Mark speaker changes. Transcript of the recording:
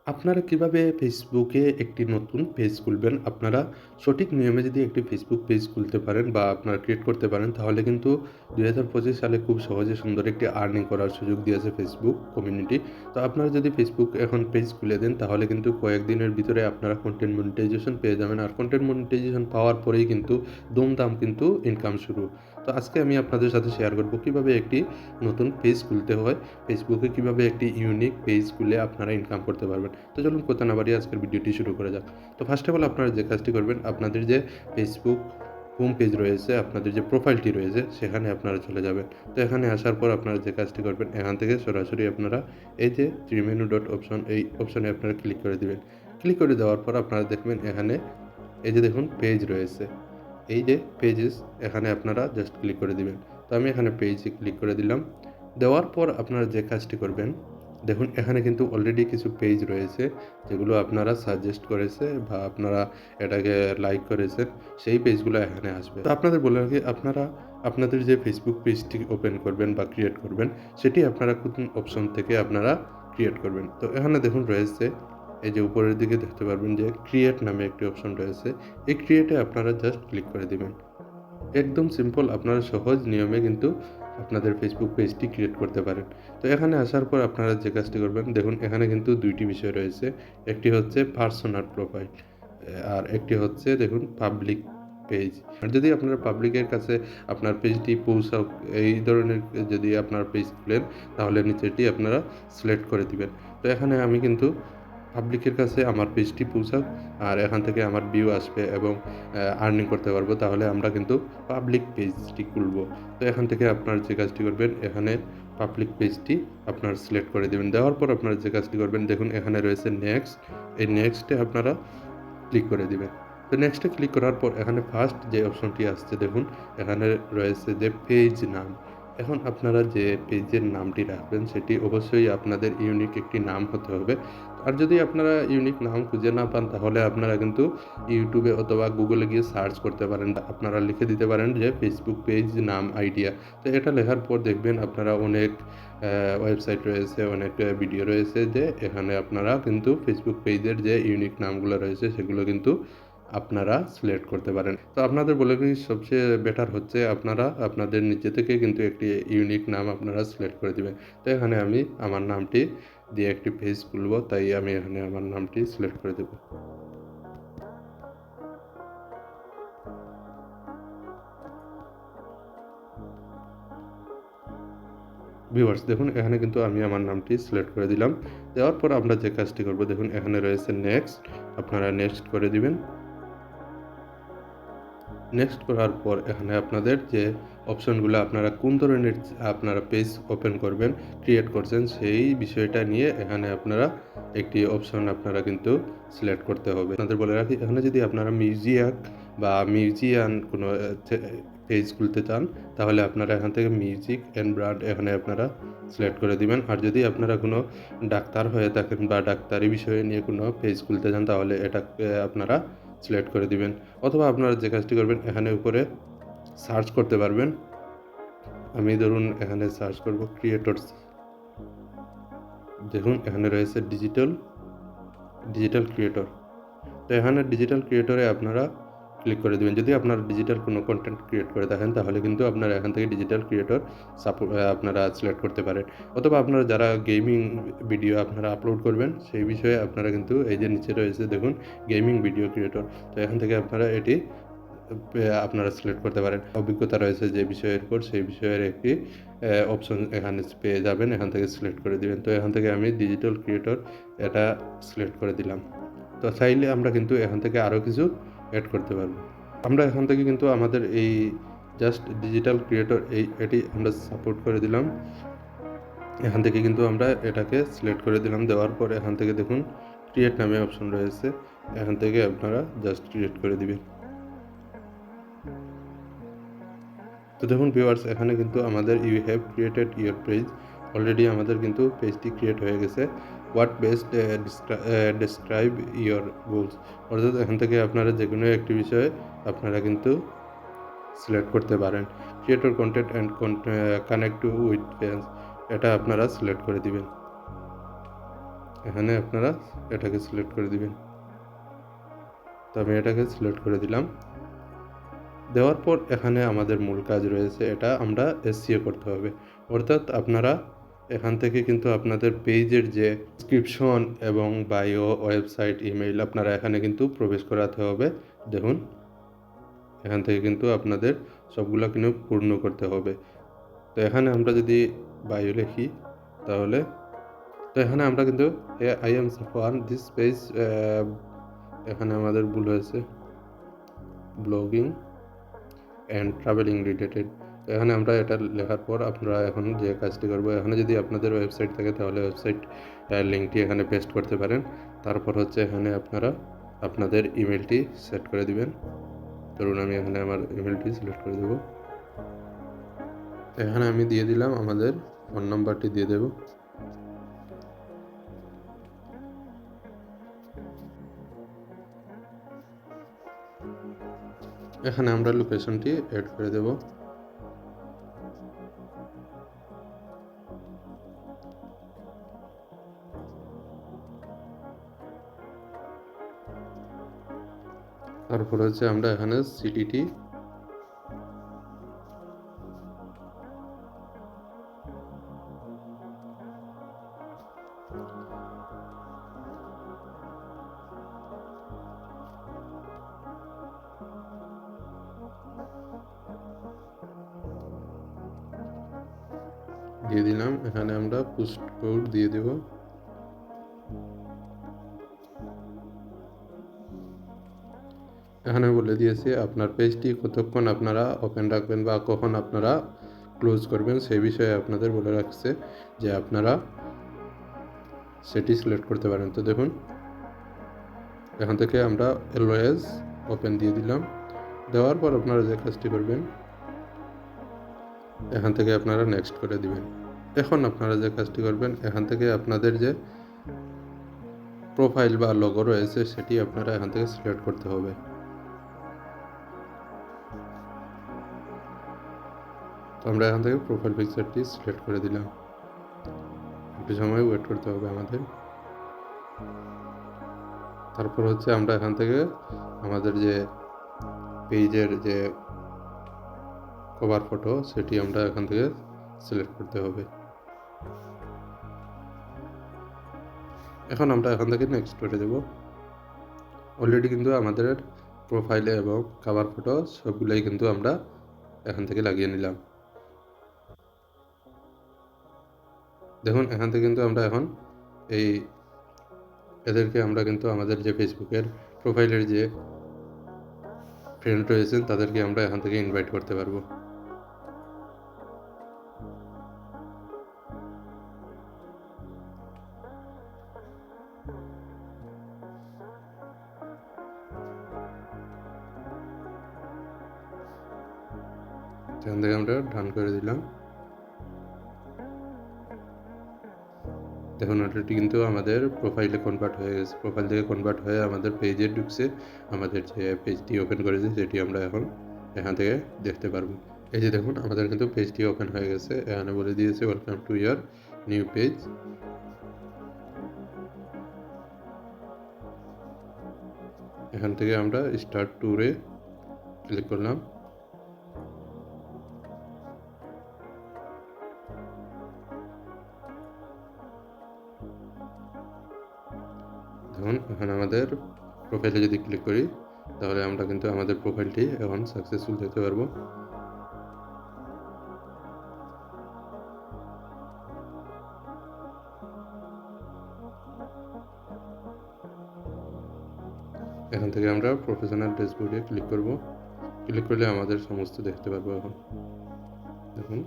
Speaker 1: আপনারা কিভাবে ফেসবুকে একটি নতুন পেজ খুলবেন? আপনারা সঠিক নিয়মে যদি একটি ফেসবুক পেজ খুলতে পারেন বা আপনারা ক্রিয়েট করতে পারেন, তাহলে কিন্তু ২০২৫ সালে খুব সহজে সুন্দর একটি আর্নিং করার সুযোগ দিয়েছে ফেসবুক কমিউনিটি। তো আপনারা যদি ফেসবুক এখন পেজ খুলে দেন, তাহলে কিন্তু কয়েকদিনের ভিতরে আপনারা কনটেন্ট মনিটাইজেশন পেয়ে যাবেন। আর কনটেন্ট মনিটাইজেশন পাওয়ার পরেই কিন্তু দুমদাম কিন্তু ইনকাম শুরু। তো আজকে আমি আপনাদের সাথে শেয়ার করব কিভাবে একটি নতুন পেজ খুলতে হয়, ফেসবুকে কিভাবে একটি ইউনিক পেজ খুলে আপনারা ইনকাম করতে পারবেন। তো চলুন কথা না বাড়িয়ে আজকের ভিডিওটি শুরু করা যাক। তো ফার্স্ট অফ অল আপনারা যে কাজটি করবেন, আপনাদের যে ফেসবুক হোম পেজ রয়েছে, আপনাদের যে প্রোফাইলটি রয়েছে সেখানে আপনারা চলে যাবেন। তো এখানে আসার পর আপনারা যে কাজটি করবেন, এখান থেকে সরাসরি আপনারা এই যে থ্রি মেনু ডট অপশন, এই অপশনে আপনারা ক্লিক করে দিবেন। ক্লিক করে দেওয়ার পর আপনারা দেখবেন এখানে এই যে দেখুন পেজ রয়েছে। এই যে পেজেস, এখানে আপনারা জাস্ট ক্লিক করে দিবেন। তো আমি এখানে পেজে ক্লিক করে দিলাম। দেওয়ার পর আপনারা যে কাজটি করবেন, দেখুন এখানে কিন্তু অলরেডি কিছু পেজ রয়েছে যেগুলো আপনারা সাজেস্ট করেছে বা আপনারা এটাকে লাইক করেছেন, সেই পেজগুলো এখানে আসবে। তো আপনাদের বলে রাখি, আপনারা আপনাদের যে ফেসবুক পেজটি ওপেন করবেন বা ক্রিয়েট করবেন, সেটি আপনারা কোন অপশন থেকে আপনারা ক্রিয়েট করবেন। তো এখানে দেখুন রয়েছে, এই যে উপরের দিকে দেখতে পারবেন যে ক্রিয়েট নামে একটি অপশন রয়েছে। এই ক্রিয়েটে আপনারা জাস্ট ক্লিক করে দিবেন। একদম সিম্পল, আপনারা সহজ নিয়মে কিন্তু আপনাদের ফেসবুক পেজটি ক্রিয়েট করতে পারেন। তো এখানে আসার পর আপনারা যে কাজটি করবেন, দেখুন এখানে কিন্তু ২ টি বিষয় রয়েছে। একটি হচ্ছে পার্সোনাল প্রোফাইল, আর একটি হচ্ছে দেখুন পাবলিক পেজ। আর যদি আপনার পাবলিকের কাছে আপনার পেজটি পৌঁছাক, এই ধরনের যদি আপনার পেজ খুলেন, তাহলে নিচেরটি আপনারা সিলেক্ট করে দিবেন। তো এখানে আমি কিন্তু পাবলিকের কাছে আমার পেজটি পৌঁছাক, আর এখান থেকে আমার ভিউ আসবে এবং আর্নিং করতে পারবো, তাহলে আমরা কিন্তু পাবলিক পেজটি খুলব। তো এখান থেকে আপনার যে কাজটি করবেন, এখানে পাবলিক পেজটি আপনার সিলেক্ট করে দেবেন। দেওয়ার পর আপনারা যে কাজটি করবেন, দেখুন এখানে রয়েছে নেক্সট। এই নেক্সটে আপনারা ক্লিক করে দিবেন। তো নেক্সটে ক্লিক করার পর এখানে ফার্স্ট যে অপশনটি আসছে দেখুন, এখানে রয়েছে যে পেজ নাম। এখন আপনারা যে পেজের নামটি রাখবেন, সেটি অবশ্যই আপনাদের ইউনিক একটি নাম হতে হবে। আর যদি আপনারা ইউনিক নাম খুঁজে না পান, তাহলে আপনারা কিন্তু ইউটিউবে অথবা গুগলে গিয়ে সার্চ করতে পারেন। আপনারা লিখে দিতে পারেন যে ফেসবুক পেজ নাম আইডিয়া। তো এটা লেখার পর দেখবেন আপনারা অনেক ওয়েবসাইট রয়েছে, অনেক ভিডিও রয়েছে, যে এখানে আপনারা কিন্তু ফেসবুক পেজের যে ইউনিক নামগুলো রয়েছে সেগুলো কিন্তু আপনারা সিলেক্ট করতে পারেন। তো আপনাদের বলে রাখি, সবচেয়ে বেটার হচ্ছে আপনারা আপনাদের নিজে থেকে কিন্তু একটি ইউনিক নাম আপনারা সিলেক্ট করে দিবেন। তো এখানে আমি আমার নামটি দিয়ে একটি পেজ খুলব, তাই আমি এখানে আমার নামটি সিলেক্ট করে দেব। ভিউয়ার্স, দেখুন এখানে কিন্তু আমি আমার নামটি সিলেক্ট করে দিলাম। দেওয়ার পর আমরা যে কাজটি করব, দেখুন এখানে রয়েছে নেক্সট, আপনারা নেক্সট করে দিবেন। নেক্সট করার পর এখানে আপনাদের যে অপশনগুলো, আপনারা কোন ধরনের আপনারা পেজ ওপেন করবেন, ক্রিয়েট করছেন, সেই বিষয়টা নিয়ে এখানে আপনারা একটি অপশন আপনারা কিন্তু সিলেক্ট করতে হবে। আপনাদের বলে রাখি, এখানে যদি আপনারা মিউজিয়াক বা মিউজিয়ান কোনো পেজ খুলতে চান, তাহলে আপনারা এখান থেকে মিউজিক অ্যান্ড ব্র্যান্ড এখানে আপনারা সিলেক্ট করে দিবেন। আর যদি আপনারা কোনো ডাক্তার হয়ে থাকেন বা ডাক্তারি বিষয়ে নিয়ে কোনো পেজ খুলতে চান, তাহলে এটাকে আপনারা সিলেক্ট করে দিবেন। অথবা আপনারা যে কাজটি করবেন, এখানে উপরে সার্চ করতে পারবেন। আমি ধরুন এখানে সার্চ করব ক্রিয়েটরস। দেখুন এখানে রয়েছে ডিজিটাল ক্রিয়েটর। তো এখানে ডিজিটাল ক্রিয়েটরে আপনারা ক্লিক করে দিবেন। যদি আপনারা ডিজিটাল কোনো কনটেন্ট ক্রিয়েট করে থাকেন, তাহলে কিন্তু আপনারা এখান থেকে ডিজিটাল ক্রিয়েটর আপনারা সিলেক্ট করতে পারেন। অথবা আপনারা যারা গেমিং ভিডিও আপনারা আপলোড করবেন, সেই বিষয়ে আপনারা কিন্তু এই যে নিচে রয়েছে দেখুন গেমিং ভিডিও ক্রিয়েটর। তো এখান থেকে আপনারা এটি আপনারা সিলেক্ট করতে পারেন। অভিজ্ঞতা রয়েছে যে বিষয়ের উপর, সেই বিষয়ের একটি অপশন এখানে পেয়ে যাবেন। এখান থেকে সিলেক্ট করে দিবেন। তো এখান থেকে আমি ডিজিটাল ক্রিয়েটর এটা সিলেক্ট করে দিলাম। তো চাইলে আমরা কিন্তু এখান থেকে আরও কিছু অ্যাড করতে পারবো। আমরা এখান থেকে কিন্তু আমাদের এই জাস্ট ডিজিটাল ক্রিয়েটর এটি আমরা সাপোর্ট করে দিলাম। এখান থেকে কিন্তু আমরা এটাকে সিলেক্ট করে দিলাম। দেওয়ার পর এখান থেকে দেখুন ক্রিয়েট নামে অপশন রয়েছে। এখান থেকে আপনারা জাস্ট ক্রিয়েট করে দিবেন। তো দেখুন ভিউয়ার্স, এখানে কিন্তু আমাদের you have created your page, already আমাদের কিন্তু পেজটি ক্রিয়েট হয়ে গেছে। What best describe your goals, অর্থাৎ এখান থেকে আপনারা যে কোনো একটি বিষয়ে আপনারা কিন্তু সিলেক্ট করতে পারেন। Creator content and connect to with friends, এটা আপনারা সিলেক্ট করে দিবেন। এখানে আপনারা এটাকে সিলেক্ট করে দিবেন। তো আমি এটাকে সিলেক্ট করে দিলাম। দেওয়ার পর এখানে আমাদের মূল কাজ রয়েছে, এটা আমরা SEO করতে হবে। অর্থাৎ আপনারা এখান থেকে কিন্তু আপনাদের পেজের যে ডেসক্রিপশন এবং বায়ো, ওয়েবসাইট, ইমেইল আপনারা এখানে কিন্তু প্রবেশ করাতে হবে। দেখুন, এখান থেকে কিন্তু আপনাদের সবগুলা কিন্তু পূর্ণ করতে হবে। তো এখানে আমরা যদি বায়ো লিখি তাহলে তো এখানে আমরা কিন্তু I am Safwan this page, এখানে আমাদের ভুল হয়েছে, ব্লগিং অ্যান্ড ট্রাভেলিং রিলেটেড। তো এখানে আমরা এটা লেখার পর আপনারা এখন যে কাজটি করবো, এখানে যদি আপনাদের ওয়েবসাইট থাকে তাহলে ওয়েবসাইট লিঙ্কটি এখানে পেস্ট করতে পারেন। তারপর হচ্ছে এখানে আপনারা আপনাদের ইমেলটি সেট করে দিবেন। ধরুন আমি এখানে আমার ইমেলটি সিলেক্ট করে দেবো। এখানে আমি দিয়ে দিলাম আমাদের ফোন নাম্বারটি দিয়ে দেব। এখানে আমরা লোকেশনটি অ্যাড করে দেব। তারপর হচ্ছে আমরা এখানে সিটিটি দিয়ে দিলাম। এখানে আমরা পোস্ট কোড দিয়ে দেব। এখানে বলে দিয়েছি আপনার পেজটি কতক্ষণ আপনারা ওপেন রাখবেন বা কখন আপনারা ক্লোজ করবেন সেই বিষয়ে আপনাদের বলে রাখছে যে আপনারা সেটি সিলেক্ট করতে পারেন। তো দেখুন, এখান থেকে আমরা অলওয়েজ ওপেন দিয়ে দিলাম। দেওয়ার পর আপনারা যে কাজটি করবেন, এখান থেকে আপনারা নেক্সট করে দিবেন। এখন আপনারা যে কাজটি করবেন, এখান থেকে আপনাদের যে প্রোফাইল বা লোগো রয়েছে সেটি আপনারা এখান থেকে সিলেক্ট করতে হবে। তো আমরা এখান থেকে প্রোফাইল পিকচারটি সিলেক্ট করে দিলাম। একটু সময় ওয়েট করতে হবে আমাদের। তারপর হচ্ছে আমরা এখান থেকে আমাদের যে পেজের যে কভার ফটো সেটি আমরা এখান থেকে সিলেক্ট করতে হবে। এখন আমরা এখান থেকে নেক্সট করে দেব। অলরেডি কিন্তু আমাদের প্রোফাইলে এবং কভার ফটো সবগুলোই কিন্তু আমরা এখান থেকে লাগিয়ে নিলাম। দেখুন, এখান থেকে কিন্তু আমরা এখন এদেরকে আমরা কিন্তু আমাদের যে ফেসবুকের প্রোফাইলের যে ফ্রেন্ড রয়েছেন তাদেরকে আমরা এখান থেকে ইনভাইট করতে পারবো। এখান থেকে আমরা ডান করে দিলাম। দেখুন, ওটি কিন্তু আমাদের প্রোফাইলে কনভার্ট হয়ে গেছে। প্রোফাইল থেকে কনভার্ট হয়ে আমাদের পেজে ঢুকছে। আমাদের যে পেজটি ওপেন করেছি সেটি আমরা এখন এখান থেকে দেখতে পারবো। এই যে দেখুন, আমাদের কিন্তু পেজটি ওপেন হয়ে গেছে। এখানে বলে দিয়েছে welcome to year new page. এখান থেকে আমরা স্টার্ট ট্যুরে ক্লিক করলাম। দেখুন, এখানে আমাদের প্রোফাইলে যদি ক্লিক করি তাহলে আমরা কিন্তু আমাদের প্রোফাইলটি এখন সাকসেসফুল দেখতে পারবো। এখান থেকে আমরা প্রফেশনাল ড্যাশবোর্ডে ক্লিক করব। ক্লিক করলে আমাদের সমস্ত দেখতে পারবো। এখন দেখুন,